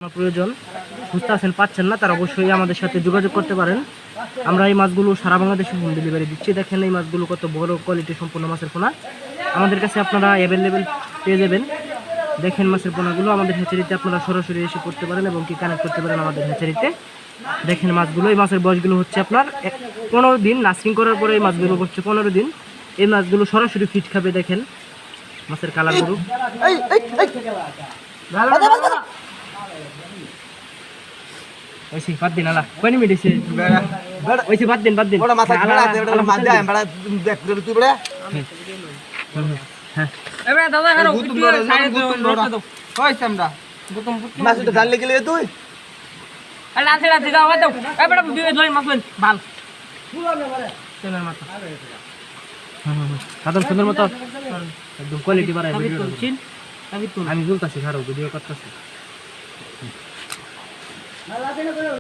প্রয়োজন বুঝতে আছেন পাচ্ছেন না তারা অবশ্যই আমাদের সাথে যোগাযোগ করতে পারেন। আমরা এই মাছগুলো সারা বাংলাদেশে হোম ডেলিভারি দিচ্ছি। দেখেন এই মাছগুলো কত বড় কোয়ালিটি সম্পূর্ণ মাছের পোনা আমাদের কাছে আপনারা অ্যাভেলেবেল পেয়ে যাবেন। দেখেন মাছের পোনাগুলো আমাদের হ্যাচারিতে আপনারা সরাসরি এসে করতে পারেন এবং কি কানেক্ট করতে পারেন আমাদের হ্যাচারিতে। দেখেন মাছগুলো, এই মাছের বয়সগুলো হচ্ছে আপনার 15 দিন। নার্সিং করার পরে এই মাছগুলো হচ্ছে 15 দিন। এই মাছগুলো সরাসরি ফিট খাবে। দেখেন মাছের কালারগুলো ওইসি বাদ দিন আলা কোন মিডিসে ওইসি বাদ দিন বড় মাথা খেলা আছে বড় মাছ যায় বড় দেখ তুই বড় হ্যাঁ এবারে দাদা হারো একটু সাইডে দাও কইছ আমরা গুতম মাছ তো ঢাল লেগে তুই আরে আছে না দিগা দাও এবারে দুই জয় মাছ লইন ভাল চলেন মাথা সাদম সুন্দর মতো একদম কোয়ালিটি বাড়ায় ভিডিও তুলছিন। আমি তুলতাছি খারাপ ভিডিও করতেছি।